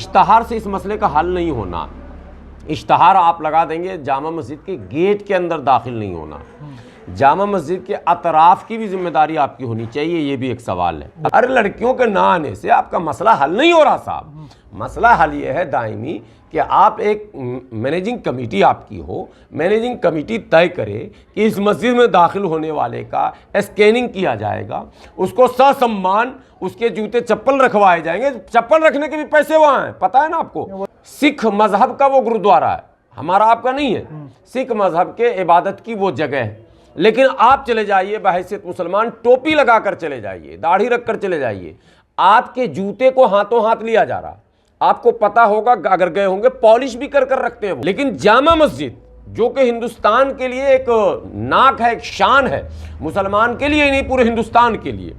इश्तहार से इस मसले का हल नहीं होना। इश्तहार आप लगा देंगे, जामा मस्जिद के गेट के अंदर दाखिल नहीं होना। जामा मस्जिद के अतराफ की भी जिम्मेदारी आपकी होनी चाहिए, ये भी एक सवाल है। अरे लड़कियों के ना आने से आपका मसला हल नहीं हो रहा साहब। मसला हल ये है दायमी कि आप एक मैनेजिंग कमेटी आपकी हो, मैनेजिंग कमेटी तय करे कि इस मस्जिद में दाखिल होने वाले का स्कैनिंग किया जाएगा, उसको ससम्मान उसके जूते चप्पल रखवाए जाएंगे। चप्पल रखने के भी पैसे वहाँ हैं, पता है ना आपको। सिख मजहब का वो गुरुद्वारा है, हमारा आपका नहीं है। सिख मजहब के इबादत की वो जगह है, लेकिन आप चले जाइए बहैसियत मुसलमान, टोपी लगा कर चले जाइए, दाढ़ी रख कर चले जाइए, आपके जूते को हाथों हाथ लिया जा रहा। आपको पता होगा, अगर गए होंगे, पॉलिश भी कर कर रखते हैं वो। लेकिन जामा मस्जिद जो कि हिंदुस्तान के लिए एक नाक है, एक शान है, मुसलमान के लिए ही नहीं पूरे हिंदुस्तान के लिए,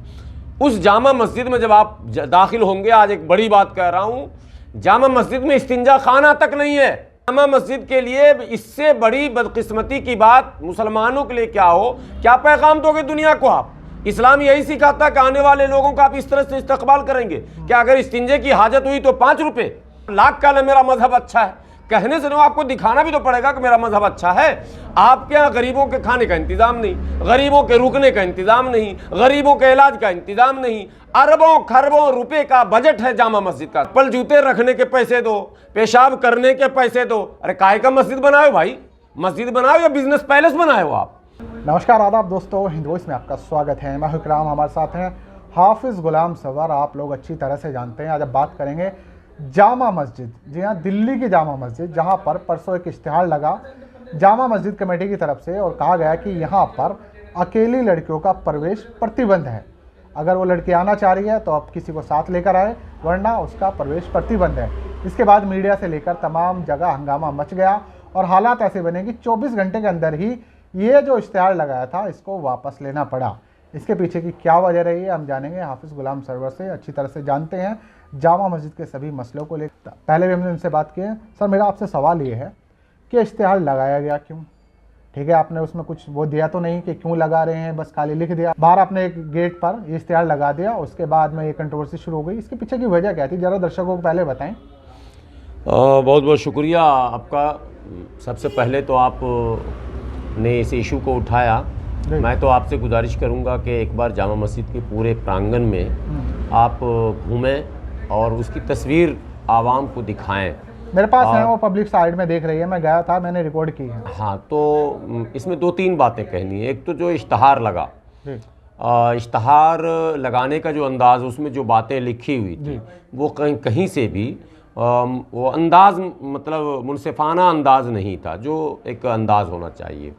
उस जामा मस्जिद में जब आप दाखिल होंगे, आज एक बड़ी बात कह रहा हूँ, जामा मस्जिद में इस्तिंजा खाना तक नहीं है। जामा मस्जिद के लिए इससे बड़ी बदकिस्मती की बात मुसलमानों के लिए क्या हो, क्या पैगाम दोगे दुनिया को आप। इस्लाम यही सिखाता कि आने वाले लोगों का आप इस तरह से इस्तकबाल करेंगे कि अगर इस्तिंजे की हाजत हुई तो 5 रुपए, लाख का ना मेरा मजहब अच्छा है कहने से नहीं, आपको दिखाना भी तो पड़ेगा कि मेरा मजहब अच्छा है। आपके यहाँ गरीबों के खाने का इंतजाम नहीं, गरीबों के रुकने का इंतजाम नहीं, गरीबों के इलाज का इंतजाम नहीं, अरबों खरबों रुपए का बजट है जामा मस्जिद का। चप्पल जूते रखने के पैसे दो, पेशाब करने के पैसे दो। अरे काहे का मस्जिद बनाओ भाई, मस्जिद बनाओ या बिजनेस पैलेस बनाओ आप। नमस्कार आदाब दोस्तों, हिंद वॉइस में आपका स्वागत है। मैं इकराम, हमारे साथ हैं हाफिज़ गुलाम सरवर। आप लोग अच्छी तरह से जानते हैं। आज अब बात करेंगे जामा मस्जिद, जी हाँ, दिल्ली की जामा मस्जिद, जहाँ पर परसों एक इश्तिहार लगा जामा मस्जिद कमेटी की तरफ से और कहा गया कि यहाँ पर अकेली लड़कियों का प्रवेश प्रतिबंध है। अगर वो लड़की आना चाह रही है तो आप किसी को साथ लेकर आए, वरना उसका प्रवेश प्रतिबंध है। इसके बाद मीडिया से लेकर तमाम जगह हंगामा मच गया और हालात ऐसे बने कि 24 घंटे के अंदर ही ये जो इश्तिहार लगाया था इसको वापस लेना पड़ा। इसके पीछे की क्या वजह रही है हम जानेंगे हाफिज़ गुलाम सरवर से, अच्छी तरह से जानते हैं जामा मस्जिद के सभी मसलों को लेकर। पहले भी हमने उनसे बात की है। सर, मेरा आपसे सवाल ये है कि इश्तिहार लगाया गया क्यों? ठीक है, आपने उसमें कुछ वो दिया तो नहीं कि क्यों लगा रहे हैं, बस खाली लिख दिया। बाहर आपने एक गेट पर ये इश्तिहार लगा दिया, उसके बाद में ये कंट्रोवर्सी शुरू हो गई। इसके पीछे की वजह क्या थी, ज़रा दर्शकों को पहले बताएं। बहुत बहुत शुक्रिया आपका। सबसे पहले तो आप ने इस इशू को उठाया। मैं तो आपसे गुजारिश करूंगा कि एक बार जामा मस्जिद के पूरे प्रांगण में आप घूमें और उसकी तस्वीर आवाम को दिखाएं। मेरे पास है, वो पब्लिक साइड में देख रही है, मैं गया था, मैंने रिकॉर्ड की है। हाँ, तो इसमें 2-3 बातें कहनी है। एक तो जो इश्तहार लगा, इश्तहार लगाने का जो अंदाज़, उसमें जो बातें लिखी हुई थी वो कहीं से भी वो अंदाज़, मतलब मुनसिफाना अंदाज़ नहीं था जो एक अंदाज़ होना चाहिए।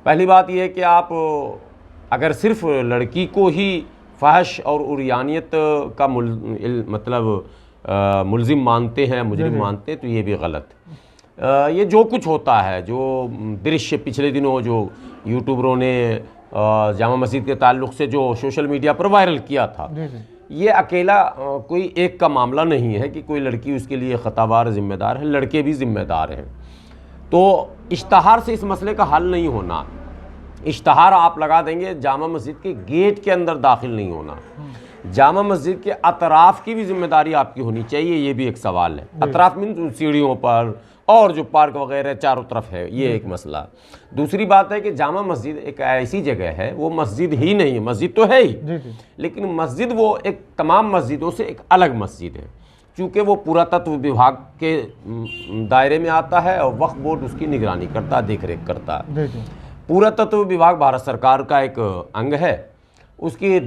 पहली बात यह है कि आप अगर सिर्फ लड़की को ही फहश और उरियानियत का मुल्ज़िम मानते हैं, मुजरिम मानते हैं, तो ये भी गलत है। ये जो कुछ होता है, जो दृश्य पिछले दिनों जो यूट्यूबरों ने जामा मस्जिद के ताल्लुक़ से जो सोशल मीडिया पर वायरल किया था, ये अकेला कोई एक का मामला नहीं है कि कोई लड़की उसके लिए ख़तावार ज़िम्मेदार है, लड़के भी ज़िम्मेदार हैं। तो इश्तहार से इस मसले का हल नहीं होना। इश्तहार आप लगा देंगे, जामा मस्जिद के गेट के अंदर दाखिल नहीं होना। जामा मस्जिद के अतराफ की भी जिम्मेदारी आपकी होनी चाहिए, ये भी एक सवाल है। अतराफ मीन सीढ़ियों पर और जो पार्क वगैरह चारों तरफ है, ये एक मसला। दूसरी बात है कि जामा मस्जिद एक ऐसी जगह है, वो मस्जिद ही नहीं है, मस्जिद तो है ही, लेकिन मस्जिद वो एक तमाम मस्जिदों से एक अलग मस्जिद है, चूँकि वो पुरातत्व विभाग के दायरे में आता है और वक्फ बोर्ड उसकी निगरानी करता, देख रेख करता है। पुरातत्व विभाग भारत सरकार का एक अंग है, उसकी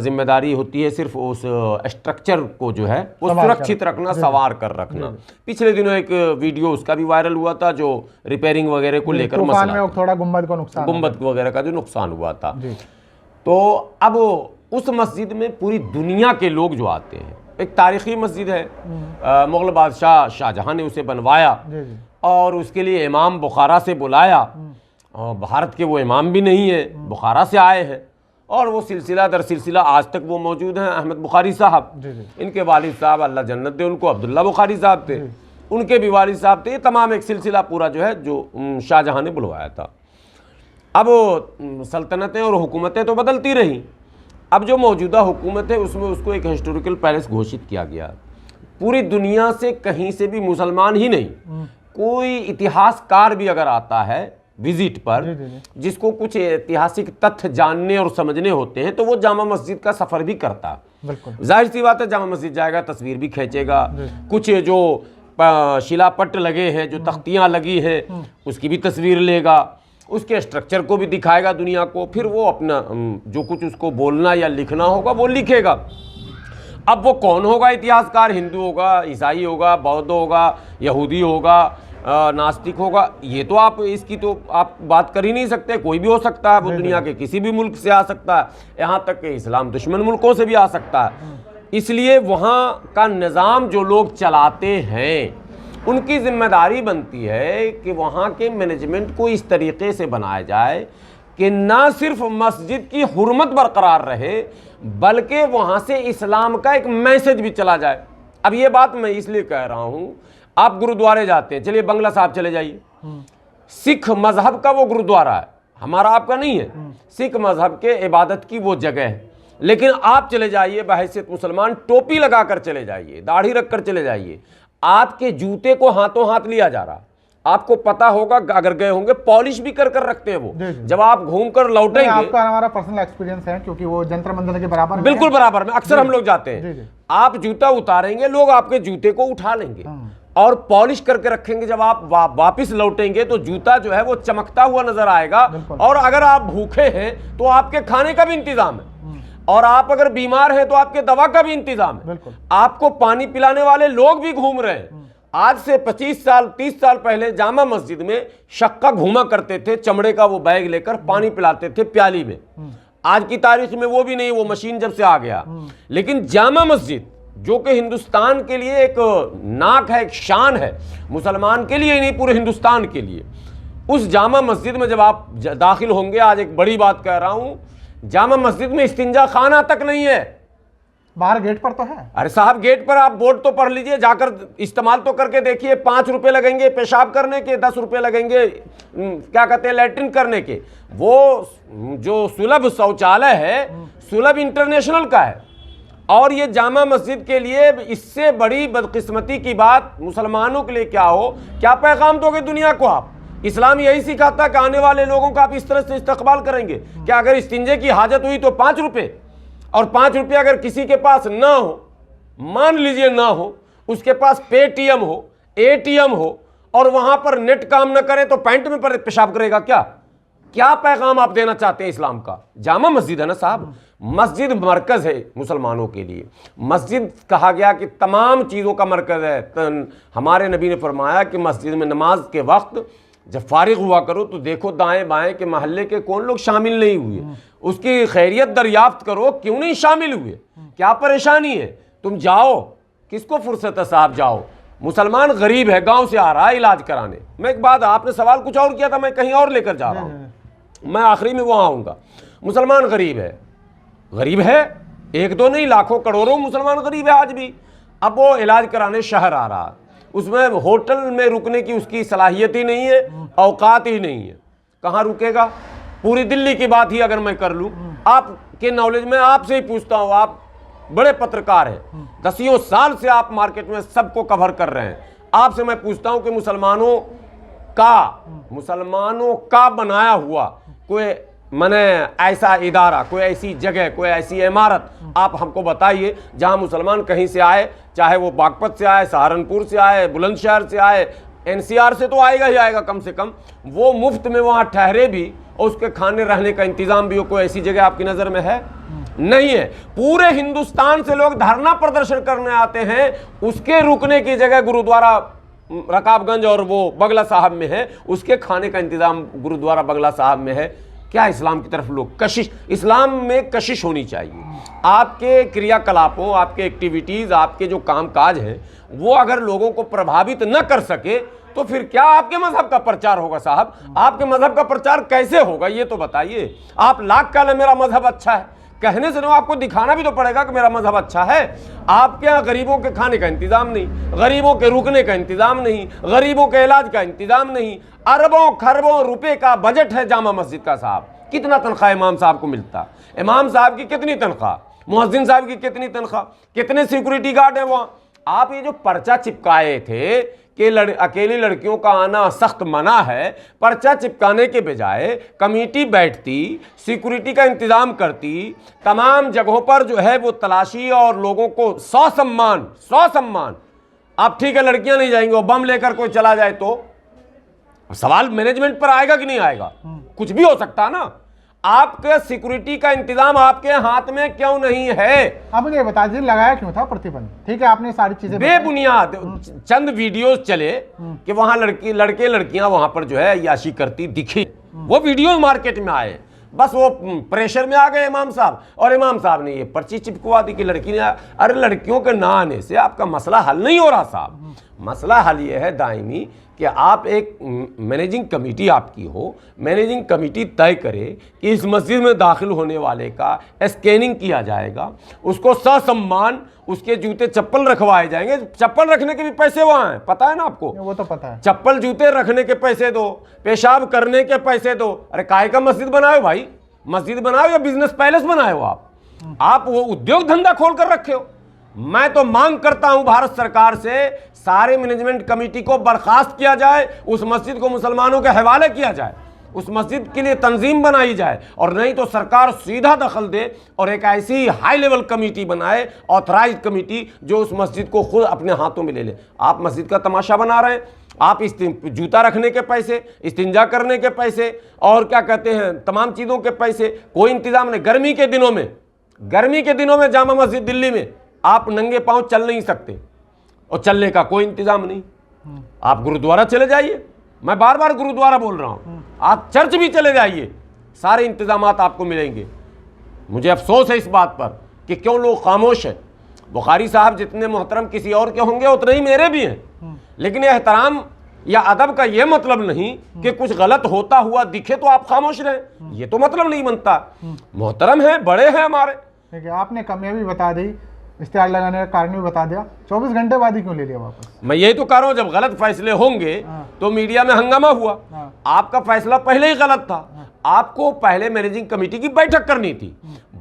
जिम्मेदारी होती है सिर्फ उस स्ट्रक्चर को जो है वो सुरक्षित रखना, संवार कर रखना। पिछले दिनों एक वीडियो उसका भी वायरल हुआ था, जो रिपेयरिंग वगैरह को लेकर मसला, थोड़ा गुंबद वगैरह का जो नुकसान हुआ था। तो अब उस मस्जिद में पूरी दुनिया के लोग जो आते हैं, एक तारीखी मस्जिद है, मुगल बादशाह शाहजहां ने उसे बनवाया और उसके लिए इमाम बुखारा से बुलाया। भारत के वो इमाम भी नहीं है, बुखारा से आए हैं और वो सिलसिला दर सिलसिला आज तक वो मौजूद हैं। अहमद बुखारी साहब, इनके वालिद साहब अल्लाह जन्नत दे उनको, अब्दुल्ला बुखारी साहब थे, उनके भी वालिद साहब थे। ये तमाम एक सिलसिला पूरा जो है जो शाहजहां ने बुलवाया था। अब सल्तनतें और हुकूमतें तो बदलती रहीं। अब जो मौजूदा हुकूमत है उसमें उसको एक हिस्टोरिकल पैलेस घोषित किया गया। पूरी दुनिया से कहीं से भी मुसलमान ही नहीं, कोई इतिहासकार भी अगर आता है विजिट पर, जिसको कुछ ऐतिहासिक तथ्य जानने और समझने होते हैं, तो वो जामा मस्जिद का सफ़र भी करता। जाहिर सी बात है, जामा मस्जिद जाएगा, तस्वीर भी खींचेगा, कुछ जो शिलापट लगे हैं, जो तख्तियाँ लगी हैं, उसकी भी तस्वीर लेगा, उसके स्ट्रक्चर को भी दिखाएगा दुनिया को, फिर वो अपना जो कुछ उसको बोलना या लिखना होगा वो लिखेगा। अब वो कौन होगा इतिहासकार, हिंदू होगा, ईसाई होगा, बौद्ध होगा, यहूदी होगा, नास्तिक होगा, ये तो आप इसकी तो आप बात कर ही नहीं सकते, कोई भी हो सकता है, वो दुनिया के किसी भी मुल्क से आ सकता है, यहाँ तक कि इस्लाम दुश्मन मुल्कों से भी आ सकता है। इसलिए वहाँ का निज़ाम जो लोग चलाते हैं उनकी जिम्मेदारी बनती है कि वहाँ के मैनेजमेंट को इस तरीके से बनाया जाए कि ना सिर्फ मस्जिद की हुर्मत बरकरार रहे, बल्कि वहाँ से इस्लाम का एक मैसेज भी चला जाए। अब ये बात मैं इसलिए कह रहा हूँ, आप गुरुद्वारे जाते हैं, चलिए बंगला साहब चले जाइए, सिख मजहब का वो गुरुद्वारा है, हमारा आपका नहीं है, सिख मजहब के इबादत की वो जगह है। लेकिन आप चले जाइए बहैसियत मुसलमान, टोपी लगाकर चले जाइए, दाढ़ी रखकर चले जाइए, आपके जूते को हाथों हाथ लिया जा रहा। आपको पता होगा, अगर गए होंगे, पॉलिश भी कर कर रखते हैं वो। जब आप घूमकर लौटेंगे, आपका हमारा पर्सनल एक्सपीरियंस है, क्योंकि वो जंतर मंतर के बराबर, बिल्कुल बराबर में, अक्सर हम लोग जाते हैं। आप जूता उतारेंगे, लोग आपके जूते को उठा लेंगे और पॉलिश करके रखेंगे। जब आप वापिस लौटेंगे तो जूता जो है वो चमकता हुआ नजर आएगा। और अगर आप भूखे हैं तो आपके खाने का भी इंतजाम है, और आप अगर बीमार हैं तो आपके दवा का भी इंतजाम है, आपको पानी पिलाने वाले लोग भी घूम रहे हैं। आज से 25 साल 30 साल पहले जामा मस्जिद में शक्का घूमा करते थे, चमड़े का वो बैग लेकर पानी पिलाते थे प्याली में। आज की तारीख में वो भी नहीं, वो मशीन जब से आ गया। लेकिन जामा मस्जिद जो कि हिंदुस्तान के लिए एक नाक है, एक शान है, मुसलमान के लिए ही नहीं पूरे हिंदुस्तान के लिए, उस जामा मस्जिद में जब आप दाखिल होंगे, आज एक बड़ी बात कह रहा हूं, जामा मस्जिद में इस्तिंजा खाना तक नहीं है। बाहर गेट पर तो है। अरे साहब, गेट पर आप बोर्ड तो पढ़ लीजिए, जाकर इस्तेमाल तो करके देखिए। 5 रुपए लगेंगे पेशाब करने के, 10 रुपए लगेंगे क्या कहते हैं लैट्रिन करने के। वो जो सुलभ शौचालय है, सुलभ इंटरनेशनल का है। और ये जामा मस्जिद के लिए इससे बड़ी बदकिस्मती की बात मुसलमानों के लिए क्या हो, क्या पैगाम दोगे दुनिया को आप? इस्लाम यही सिखाता कि आने वाले लोगों का आप इस तरह से इस्तकबाल करेंगे कि अगर इस्तिंजे की हाजत हुई तो 5 रुपए, और 5 रुपये अगर किसी के पास ना हो, मान लीजिए ना हो, उसके पास पेटीएम हो, एटीएम हो, और वहां पर नेट काम न करे तो पैंट में पर पेशाब करेगा क्या? क्या पैगाम आप देना चाहते हैं इस्लाम का? जामा मस्जिद है ना साहब, मस्जिद मरकज है मुसलमानों के लिए। मस्जिद कहा गया कि तमाम चीज़ों का मरकज है। हमारे नबी ने फरमाया कि मस्जिद में नमाज के वक्त जब फारिग हुआ करो तो देखो दाएं बाएं के मोहल्ले के कौन लोग शामिल नहीं हुए, उसकी खैरियत दरियाफ्त करो, क्यों नहीं शामिल हुए, क्या परेशानी है, तुम जाओ, किसको फुर्सत है साहब, जाओ। मुसलमान गरीब है, गांव से आ रहा है इलाज कराने। मैं एक बात, आपने सवाल कुछ और किया था, मैं कहीं और लेकर जा रहा हूँ, मैं आखिरी में वहाँ आऊँगा। मुसलमान गरीब है, गरीब है, एक दो नहीं, लाखों करोड़ों मुसलमान गरीब है आज भी। अब वो इलाज कराने शहर आ रहा है, उसमें होटल में रुकने की उसकी सलाहियत ही नहीं है, औकात ही नहीं है, कहाँ रुकेगा? पूरी दिल्ली की बात ही अगर मैं कर लूँ, आपके नॉलेज में आपसे ही पूछता हूँ, आप बड़े पत्रकार हैं, 10 साल से आप मार्केट में सबको कवर कर रहे हैं, आपसे मैं पूछता हूँ कि मुसलमानों का बनाया हुआ कोई मने ऐसा इदारा, कोई ऐसी जगह, कोई ऐसी इमारत आप हमको बताइए जहां मुसलमान कहीं से आए, चाहे वो बागपत से आए, सहारनपुर से आए, बुलंदशहर से आए, एनसीआर से तो आएगा ही आएगा कम से कम, वो मुफ्त में वहां ठहरे भी और उसके खाने रहने का इंतजाम भी हो। कोई ऐसी जगह आपकी नज़र में है? नहीं है। पूरे हिंदुस्तान से लोग धरना प्रदर्शन करने आते हैं, उसके रुकने की जगह गुरुद्वारा रकाबगंज और वो बगला साहब में है, उसके खाने का इंतजाम गुरुद्वारा बगला साहब में है। क्या इस्लाम की तरफ लोग कशिश, इस्लाम में कशिश होनी चाहिए। आपके क्रियाकलापों, आपके एक्टिविटीज़, आपके जो कामकाज हैं, वो अगर लोगों को प्रभावित न कर सके तो फिर क्या आपके मजहब का प्रचार होगा साहब? आपके मजहब का प्रचार कैसे होगा ये तो बताइए। आप लाख कह लें मेरा मजहब अच्छा है, कहने से नहीं, आपको दिखाना भी तो पड़ेगा कि मेरा मजहब अच्छा है। आपके यहाँ गरीबों के खाने का इंतजाम नहीं, गरीबों के रुकने का इंतजाम नहीं, गरीबों के इलाज का इंतजाम नहीं। अरबों खरबों रुपए का बजट है जामा मस्जिद का साहब। कितना तनख्वाह इमाम साहब को मिलता? इमाम साहब की कितनी तनख्वाह, मुअज्जिन साहब की कितनी तनख्वाह, कितने सिक्योरिटी गार्ड है वहाँ? आप ये जो पर्चा चिपकाए थे कि अकेली लड़कियों का आना सख्त मना है, पर्चा चिपकाने के बजाय कमेटी बैठती, सिक्योरिटी का इंतजाम करती, तमाम जगहों पर जो है वो तलाशी और लोगों को ससम्मान। अब ठीक है लड़कियां नहीं जाएंगी, वो बम लेकर कोई चला जाए तो सवाल मैनेजमेंट पर आएगा कि नहीं आएगा? कुछ भी हो सकता है ना। आपके सिक्योरिटी का इंतजाम आपके हाथ में क्यों नहीं है? आप मुझे बता दीजिए लगाया क्यों था प्रतिबंध? ठीक है, आपने सारी चीजें बेबुनियाद चंद वीडियोस चले कि वहां लड़के लड़कियां वहां पर जो है अय्याशी करती दिखी, वो वीडियो मार्केट में आए, बस वो प्रेशर में आ गए इमाम साहब, और इमाम साहब ने ये पर्ची चिपकवा दी कि लड़की ने। अरे लड़कियों के ना आने से आपका मसला हल नहीं हो रहा साहब। मसला हल ये है दायमी कि आप एक मैनेजिंग कमेटी आपकी हो, मैनेजिंग कमेटी तय करे कि इस मस्जिद में दाखिल होने वाले का स्कैनिंग किया जाएगा, उसको ससम्मान उसके जूते चप्पल रखवाए जाएंगे। चप्पल रखने के भी पैसे वहाँ हैं, पता है ना आपको? वो तो पता है। चप्पल जूते रखने के पैसे दो, पेशाब करने के पैसे दो। अरे काय का मस्जिद बनाए हो भाई? मस्जिद बनाओ या बिजनेस पैलेस बनाए हो आप वो उद्योग धंधा खोल कर रखे हो। मैं तो मांग करता हूं भारत सरकार से सारे मैनेजमेंट कमेटी को बर्खास्त किया जाए, उस मस्जिद को मुसलमानों के हवाले किया जाए, उस मस्जिद के लिए तंजीम बनाई जाए, और नहीं तो सरकार सीधा दखल दे और एक ऐसी हाई लेवल कमेटी बनाए, ऑथराइज कमेटी, जो उस मस्जिद को खुद अपने हाथों में ले ले। आप मस्जिद का तमाशा बना रहे हैं। आप जूता रखने के पैसे, इस्तिंजा करने के पैसे, और क्या कहते हैं तमाम चीज़ों के पैसे, कोई इंतजाम नहीं। गर्मी के दिनों में जामा मस्जिद दिल्ली में आप नंगे पांव चल नहीं सकते, और चलने का कोई इंतजाम नहीं। आप गुरुद्वारा चले जाइए, मैं बार बार गुरुद्वारा बोल रहा हूं, आप चर्च भी चले जाइए, सारे इंतजामात आपको मिलेंगे। मुझे अफसोस है इस बात पर कि क्यों लोग खामोश हैं। बुखारी साहब जितने मोहतरम किसी और के होंगे उतने ही मेरे भी हैं, लेकिन एहतराम या अदब का यह मतलब नहीं कि कुछ गलत होता हुआ दिखे तो आप खामोश रहें, ये तो मतलब नहीं बनता। मोहतरम है, बड़े हैं हमारे। ठीक है, आपने कमियां भी बता दी, इश्तिहार लगाने का कारण भी बता दिया, 24 घंटे बाद ही क्यों ले लिया वापस? मैं यही तो कह रहा हूं, जब गलत फैसले होंगे तो मीडिया में हंगामा हुआ। आपका फैसला पहले ही गलत था। आपको पहले मैनेजिंग कमेटी की बैठक करनी थी।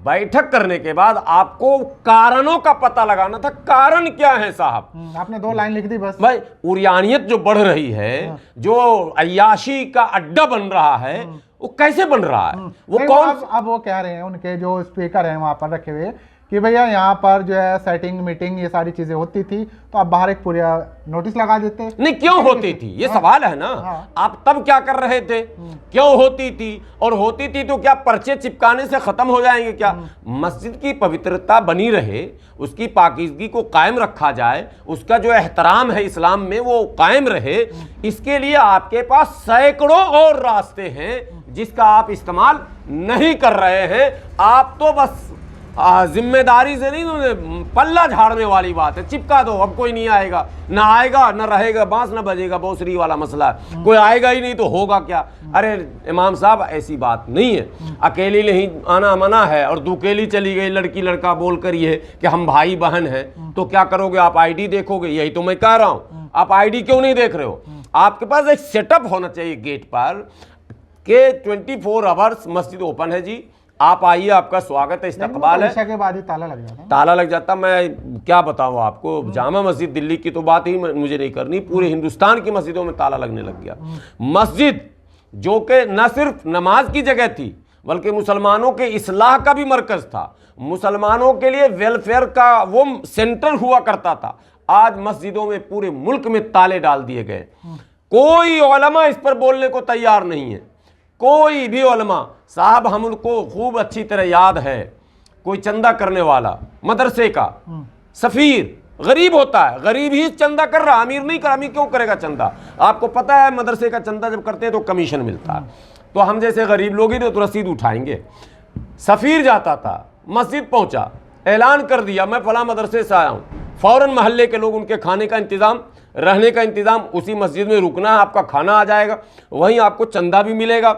बैठक करने के बाद आपको कारणों का पता लगाना था। कारण क्या है साहब? आपने 2 लाइन लिख दी बस। भाई उरियानियत जो बढ़ रही है, जो अय्याशी का अड्डा बन रहा है, वो कैसे बन रहा है? वो कौन? अब वो कह रहे हैं, उनके जो स्पीकर हैं वहां पर रखे हुए, कि भैया यहाँ पर जो है सेटिंग मीटिंग ये सारी चीजें होती थी तो आप बाहर एक पूरा नोटिस लगा देते। नहीं, क्यों होती थी ये सवाल है ना। आप तब क्या कर रहे थे? क्यों होती थी? और होती थी तो क्या पर्चे चिपकाने से खत्म हो जाएंगे क्या? मस्जिद की पवित्रता बनी रहे, उसकी पाकीज़गी को कायम रखा जाए, उसका जो एहतराम है इस्लाम में वो कायम रहे, इसके लिए आपके पास सैकड़ों और रास्ते हैं जिसका आप इस्तेमाल नहीं कर रहे हैं। आप तो बस जिम्मेदारी से नहीं, पल्ला झाड़ने वाली बात है। चिपका दो, अब कोई नहीं आएगा, ना आएगा ना रहेगा, बांस ना बजेगा, बांसुरी वाला मसला है। कोई आएगा ही नहीं तो होगा क्या? अरे इमाम साहब ऐसी बात नहीं है। अकेली नहीं आना मना है और दुकेली चली गई लड़की लड़का बोल कर ये कि हम भाई बहन हैं, तो क्या करोगे आप? आईडी देखोगे? यही तो मैं कह रहा हूँ। आप आईडी क्यों नहीं देख रहे हो? आपके पास एक सेटअप होना चाहिए गेट पर के 24 आवर्स मस्जिद ओपन है जी, आप आइए, आपका स्वागत है, इस्तकबाल है। के बाद ही ताला लग जाता है। ताला लग जाता। मैं क्या बताऊं आपको, जामा मस्जिद दिल्ली की तो बात ही मुझे नहीं करनी, पूरे हिंदुस्तान की मस्जिदों में ताला लगने लग गया। मस्जिद जो कि न सिर्फ नमाज की जगह थी बल्कि मुसलमानों के इस्लाह का भी मरकज था, मुसलमानों के लिए वेलफेयर का वो सेंटर हुआ करता था, आज मस्जिदों में पूरे मुल्क में ताले डाल दिए गए। कोई उलमा इस पर बोलने को तैयार नहीं है, कोई भी उलमा साहब। हम उनको खूब अच्छी तरह याद है, कोई चंदा करने वाला मदरसे का सफ़ीर गरीब होता है, गरीब ही चंदा कर रहा, अमीर नहीं कर। अमीर क्यों करेगा चंदा? आपको पता है मदरसे का चंदा जब करते हैं तो कमीशन मिलता है, तो हम जैसे गरीब लोग ही तो रसीद उठाएंगे। सफ़ीर जाता था, मस्जिद पहुंचा, ऐलान कर दिया मैं फला मदरसे से आया हूँ, फ़ौरन महल्ले के लोग उनके खाने का इंतज़ाम, रहने का इंतज़ाम, उसी मस्जिद में रुकना है, आपका खाना आ जाएगा, वहीं आपको चंदा भी मिलेगा,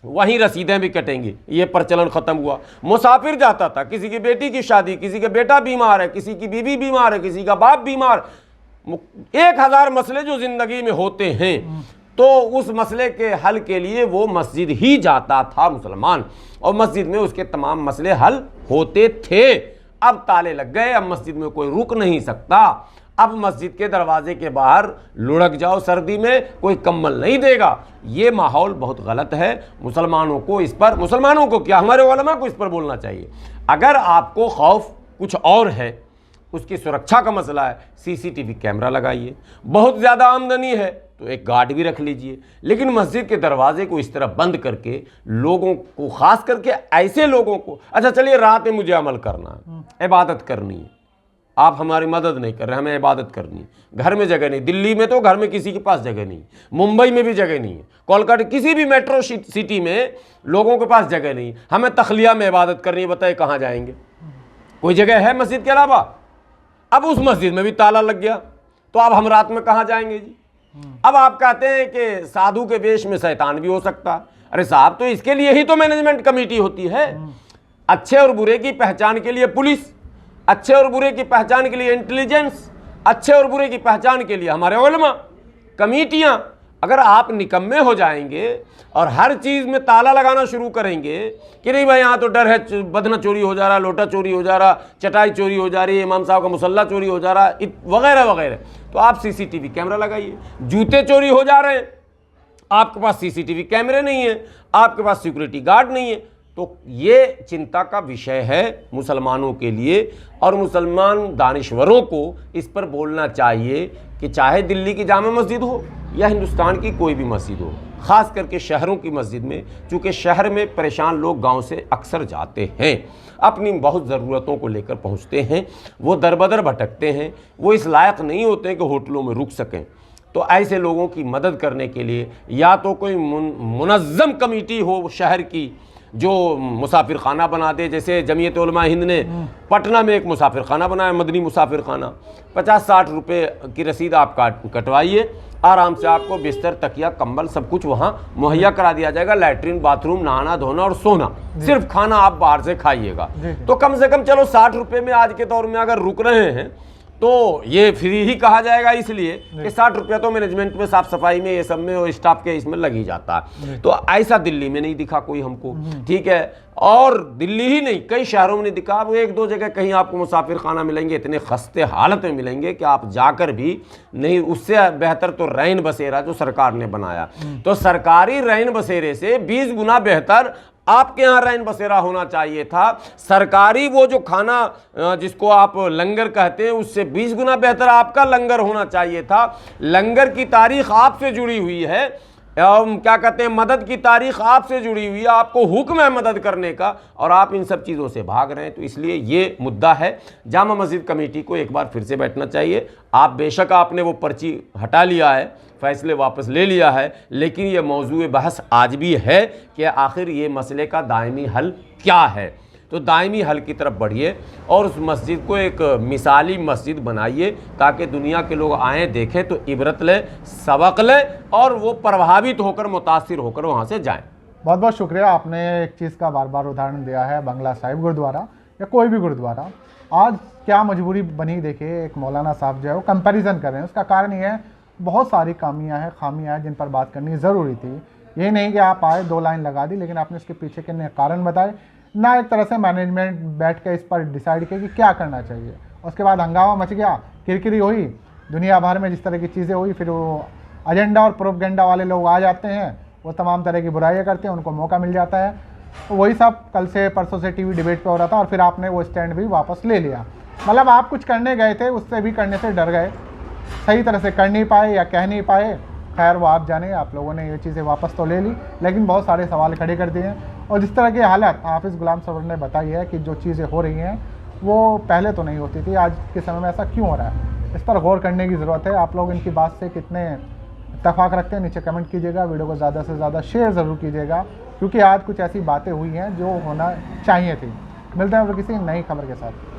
वहीं रसीदें भी कटेंगी। ये प्रचलन ख़त्म हुआ। मुसाफिर जाता था, किसी की बेटी की शादी, किसी का बेटा बीमार है, किसी की बीवी बीमार है, किसी का बाप बीमार, 1000 मसले जो ज़िंदगी में होते हैं, तो उस मसले के हल के लिए वो मस्जिद ही जाता था मुसलमान, और मस्जिद में उसके तमाम मसले हल होते थे। अब ताले लग गए, अब मस्जिद में कोई रुक नहीं सकता। अब मस्जिद के दरवाजे के बाहर लुढ़क जाओ सर्दी में, कोई कम्बल नहीं देगा। ये माहौल बहुत गलत है। मुसलमानों को इस पर, मुसलमानों को क्या, हमारे उलमा को इस पर बोलना चाहिए। अगर आपको खौफ कुछ और है, उसकी सुरक्षा का मसला है, सीसीटीवी कैमरा लगाइए। बहुत ज़्यादा आमदनी है तो एक गार्ड भी रख लीजिए, लेकिन मस्जिद के दरवाजे को इस तरह बंद करके लोगों को, ख़ास करके ऐसे लोगों को, अच्छा चलिए रात में मुझे अमल करना है, इबादत करनी है, आप हमारी मदद नहीं कर रहे, हमें इबादत करनी है, घर में जगह नहीं, दिल्ली में तो घर में किसी के पास जगह नहीं, मुंबई में भी जगह नहीं है, कोलकाता किसी भी मेट्रो सिटी में लोगों के पास जगह नहीं, हमें तखलिया में इबादत करनी है, बताइए कहाँ जाएंगे? कोई जगह है मस्जिद के अलावा? अब उस मस्जिद में भी ताला लग गया, तो अब हम रात में कहाँ जाएंगे जी? अब आप कहते हैं कि साधु के वेश में शैतान भी हो सकता है। अरे साहब, तो इसके लिए ही तो मैनेजमेंट कमेटी होती है। अच्छे और बुरे की पहचान के लिए पुलिस, अच्छे और बुरे की पहचान के लिए इंटेलिजेंस, अच्छे और बुरे की पहचान के लिए हमारे उलमा, कमेटियां। अगर आप निकम्मे हो जाएंगे और हर चीज़ में ताला लगाना शुरू करेंगे कि नहीं भाई यहाँ तो डर है, बदना चोरी हो जा रहा, लोटा चोरी हो जा रहा, चटाई चोरी हो जा रही है, इमाम साहब का मुसल्ला चोरी हो जा रहा, वगैरह वगैरह, तो आप सीसीटीवी कैमरा लगाइए। जूते चोरी हो जा रहे हैं, आपके पास सीसीटीवी कैमरे नहीं है, आपके पास सिक्योरिटी गार्ड नहीं है, तो ये चिंता का विषय है मुसलमानों के लिए। और मुसलमान दानिश्वरों को इस पर बोलना चाहिए कि चाहे दिल्ली की जामा मस्जिद हो या हिंदुस्तान की कोई भी मस्जिद हो, ख़ास करके शहरों की मस्जिद में, चूँकि शहर में परेशान लोग गांव से अक्सर जाते हैं, अपनी बहुत ज़रूरतों को लेकर पहुंचते हैं, वो दरबदर भटकते हैं, वो इस लायक नहीं होते हैं कि होटलों में रुक सकें। तो ऐसे लोगों की मदद करने के लिए या तो कोई मुनज़्ज़म कमेटी हो शहर की जो मुसाफिर खाना बना दे, जैसे जमीयत उलमा हिंद ने पटना में एक मुसाफिर खाना बनाया, मदनी मुसाफिर खाना, 50-60 रुपये की रसीद आप कटवाइए, आराम से आपको बिस्तर, तकिया, कंबल सब कुछ वहाँ मुहैया करा दिया जाएगा, लैट्रिन, बाथरूम, नहाना धोना और सोना, सिर्फ खाना आप बाहर से खाइएगा। तो कम से कम चलो 60 रुपये में आज के दौर में अगर रुक रहे हैं तो ये फ्री ही कहा जाएगा, इसलिए कि 60 रुपया तो मैनेजमेंट में, साफ सफाई में, ये सब में और स्टाफ के इसमें लग ही जाता है। तो ऐसा दिल्ली में नहीं दिखा कोई हमको, ठीक है, और दिल्ली ही नहीं कई शहरों में नहीं दिखा। अब 1-2 जगह कहीं आपको मुसाफिर खाना मिलेंगे, इतने खस्ते हालत में मिलेंगे कि आप जाकर भी नहीं। उससे बेहतर तो रैन बसेरा जो सरकार ने बनाया, तो सरकारी रैन बसेरे से 20 गुना बेहतर आपके यहाँ रैन बसेरा होना चाहिए था। सरकारी वो जो खाना जिसको आप लंगर कहते हैं, उससे 20 गुना बेहतर आपका लंगर होना चाहिए था। लंगर की तारीख आपसे जुड़ी हुई है, क्या कहते हैं, मदद की तारीख आपसे जुड़ी हुई है, आपको हुक्म है मदद करने का, और आप इन सब चीज़ों से भाग रहे हैं। तो इसलिए ये मुद्दा है, जामा मस्जिद कमेटी को एक बार फिर से बैठना चाहिए। आप बेशक आपने वो पर्ची हटा लिया है, फैसले वापस ले लिया है, लेकिन ये मौजूए बहस आज भी है कि आखिर ये मसले का दायमी हल क्या है। तो दायमी हल की तरफ बढ़िए और उस मस्जिद को एक मिसाली मस्जिद बनाइए, ताकि दुनिया के लोग आएँ, देखें तो इबरत लें, सबक लें और वो प्रभावित होकर, मुतासिर होकर वहाँ से जाएँ। बहुत बहुत शुक्रिया। आपने एक चीज़ का बार बार उदाहरण दिया है, बंगला साहिब गुरुद्वारा या कोई भी गुरुद्वारा। आज क्या मजबूरी बनी, देखिए एक मौलाना साहब जो है वो कंपैरिजन कर रहे हैं। उसका कारण ये है, बहुत सारी खामियां हैं जिन पर बात करनी ज़रूरी थी। ये नहीं कि आप आए 2 लाइन लगा दी, लेकिन आपने इसके पीछे के कारण बताए ना। एक तरह से मैनेजमेंट बैठ के इस पर डिसाइड किया कि क्या करना चाहिए। उसके बाद हंगामा मच गया, किरकिरी हुई, दुनिया भर में जिस तरह की चीज़ें हुई, फिर वो एजेंडा और प्रोपेगेंडा वाले लोग आ जाते हैं, वो तमाम तरह की बुराइयाँ करते हैं, उनको मौका मिल जाता है। तो वही सब कल से परसों से टीवी डिबेट पे हो रहा था, और फिर आपने वो स्टैंड भी वापस ले लिया। मतलब आप कुछ करने गए थे, उससे भी करने से डर गए, सही तरह से कर नहीं पाए या कह नहीं पाए। खैर वो आप जाने, आप लोगों ने ये चीज़ें वापस तो ले ली, लेकिन बहुत सारे सवाल खड़े कर दिए हैं। और जिस तरह की हालत हाफिज़ गुलाम सरवर ने बताई है कि जो चीज़ें हो रही हैं वो पहले तो नहीं होती थी, आज के समय में ऐसा क्यों हो रहा है, इस पर गौर करने की ज़रूरत है। आप लोग इनकी बात से कितने इत्तेफाक रखते हैं नीचे कमेंट कीजिएगा, वीडियो को ज़्यादा से ज़्यादा शेयर ज़रूर कीजिएगा, क्योंकि आज कुछ ऐसी बातें हुई हैं जो होना चाहिए थी। मिलते हैं फिर किसी नई खबर के साथ।